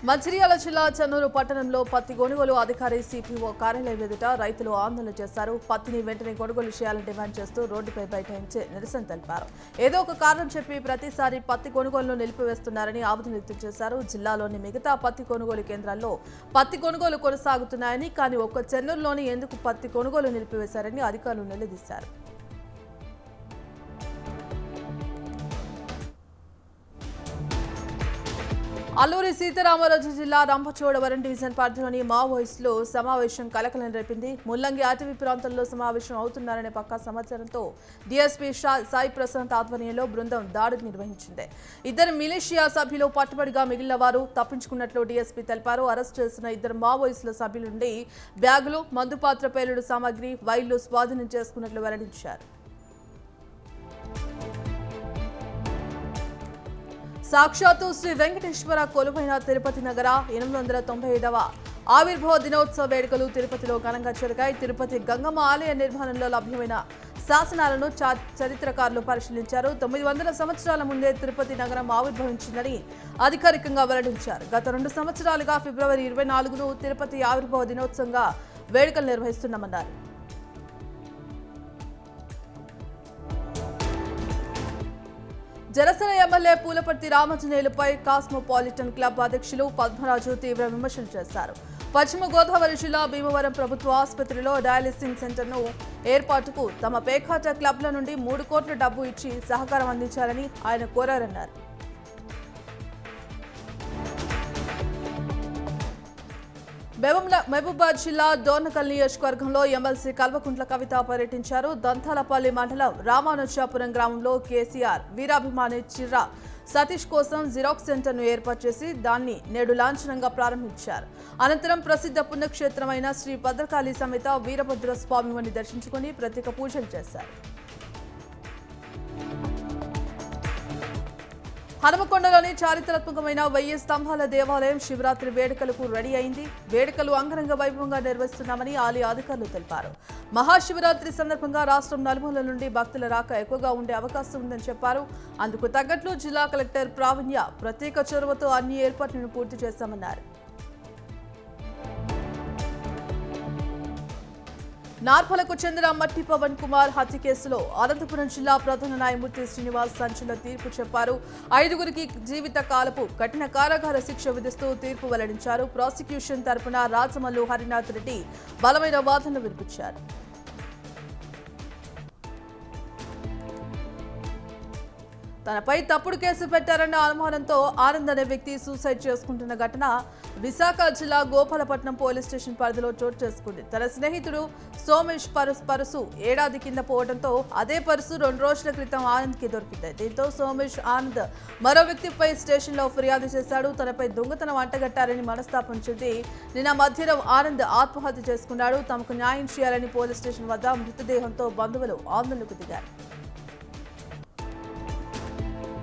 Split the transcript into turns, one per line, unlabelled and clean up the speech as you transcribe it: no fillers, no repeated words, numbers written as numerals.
మంచిర్యాల జిల్లా చెన్నూరు పట్టణంలో పత్తి కొనుగోలు అధికారి సిపిఓ కార్యాలయం ఎదుట రైతులు ఆందోళన చేశారు. పత్తిని వెంటనే కొనుగోలు చేయాలని డిమాండ్ చేస్తూ రోడ్డుపై బైఠాయించి నిరసన తెలిపారు. ఏదో ఒక కారణం చెప్పి ప్రతిసారి పత్తి కొనుగోలును నిలిపివేస్తున్నారని ఆవేదన వ్యక్తం చేశారు. జిల్లాలోని మిగతా పత్తి కొనుగోలు కేంద్రాల్లో పత్తి కొనుగోలు కొనసాగుతున్నాయని, కానీ ఒక్క చెన్నూరులోని ఎందుకు పత్తి కొనుగోలు నిలిపివేశారని అధికారులు నిలదీశారు. అల్లూరి సీతారామరాజు జిల్లా రంపచోడవరం డివిజన్ పరిధిలోని మావోయిస్టులు సమావేశం కలకలం రేపింది. ముల్లంగి అటవీ ప్రాంతంలో సమావేశం అవుతున్నారనే పక్కా సమాచారంతో డీఎస్పీ సాయి ప్రశాంత్ ఆధ్వర్యంలో బృందం దాడులు నిర్వహించింది. ఇద్దరు మిలిషియా సభ్యులు పట్టుబడిగా మిగిలిన వారు తప్పించుకున్నట్లు డీఎస్పీ తెలిపారు. అరెస్ట్ చేసిన ఇద్దరు మావోయిస్టుల సభ్యుల నుండి బ్యాగులు, మందుపాత్ర పేలుడు సామాగ్రి, వైర్లు స్వాధీనం చేసుకున్నట్లు వెల్లడించారు. సాక్షాత్తు శ్రీ వెంకటేశ్వర కొలువైన తిరుపతి నగర 895వ ఆవిర్భావ దినోత్సవ వేడుకలు తిరుపతిలో ఘనంగా జరిగాయి. తిరుపతి గంగమ్మ ఆలయ నిర్మాణంలో లభ్యమైన శాసనాలను చరిత్రకారులు పరిశీలించారు. 900 సంవత్సరాల ముందే తిరుపతి నగరం ఆవిర్భవించిందని అధికారికంగా వెల్లడించారు. గత 2 సంవత్సరాలుగా ఫిబ్రవరి 24ను తిరుపతి ఆవిర్భావ దినోత్సవంగా వేడుకలు నిర్వహిస్తున్నామన్నారు. జనసేన ఎమ్మెల్యే పూలపర్తి రామాంజనేయులపై కాస్మోపాలిటన్ క్లబ్ అధ్యక్షులు పద్మరాజు తీవ్ర విమర్శలు చేశారు. పశ్చిమ గోదావరి జిల్లా భీమవరం ప్రభుత్వ ఆసుపత్రిలో డయాలిసింగ్ సెంటర్ను ఏర్పాటుకు తమ పేకాట క్లబ్ల నుండి 3 కోట్ల డబ్బు ఇచ్చి సహకారం అందించాలని ఆయన కోరారన్నారు. మహబూబాద్ జిల్లా డోర్నకల్ నియోజకవర్గంలో ఎమ్మెల్సీ కల్వకుంట్ల కవిత పర్యటించారు. దంతాలపల్లి మండలం రామానుజాపురం గ్రామంలో కేసీఆర్ వీరాభిమాని చిర్రా సతీష్ కోసం జిరాక్స్ సెంటర్ను ఏర్పాటు చేసి దాన్ని నేడు లాంఛనంగా ప్రారంభించారు. అనంతరం ప్రసిద్ధ పుణ్యక్షేత్రమైన శ్రీ భద్రకాళి సమేత వీరభద్ర స్వామిని దర్శించుకుని ప్రత్యేక పూజలు చేశారు. హనుమకొండలోని చారిత్రాత్మకమైన 1000 స్తంభాల దేవాలయం శివరాత్రి వేడుకలకు రెడీ అయింది. వేడుకలు అంగరంగ వైభవంగా నిర్వహిస్తున్నామని ఆలయ అధికారులు తెలిపారు. మహాశివరాత్రి సందర్భంగా రాష్ట్రం నలుమూలల నుండి భక్తుల రాక ఎక్కువగా ఉండే అవకాశం ఉందని చెప్పారు. అందుకు తగ్గట్లు జిల్లా కలెక్టర్ ప్రావీణ్య ప్రత్యేక చొరవతో అన్ని ఏర్పాట్లను పూర్తి చేశామన్నారు. నార్పలకు చెందిన మట్టి పవన్ కుమార్ హత్య కేసులో అనంతపురం జిల్లా ప్రధాన న్యాయమూర్తి శ్రీనివాస్ సంచలన తీర్పు చెప్పారు. 5గురికి జీవిత కాలపు కఠిన కారాగార శిక్ష విధిస్తూ తీర్పు వెల్లడించారు. ప్రాసిక్యూషన్ తరపున రాజమల్లు హరినాథ్ రెడ్డి బలమైన వాదనలు వినిపించారు. తనపై తప్పుడు కేసు పెట్టారన్న అనుమానంతో ఆనంద్ అనే వ్యక్తి సూసైడ్ చేసుకుంటున్న ఘటన విశాఖ జిల్లా గోపాలపట్నం పోలీస్ స్టేషన్ పరిధిలో చోటు చేసుకుంది. తన స్నేహితుడు సోమేష్ పరుసు ఏడాది కింద పోవడంతో అదే పరుసు 2 రోజుల క్రితం ఆనంద్కి దొరికింది. దీంతో సోమేష్ ఆనంద్ మరో వ్యక్తిపై స్టేషన్లో ఫిర్యాదు చేశాడు. తనపై దొంగతనం అంటగట్టారని మనస్తాపం చెంది నిన్న మధ్యాహ్నం ఆనంద్ ఆత్మహత్య చేసుకున్నాడు. తమకు న్యాయం చేయాలని పోలీస్ స్టేషన్ వద్ద మృతదేహంతో బంధువులు ఆందోళనకు దిగారు.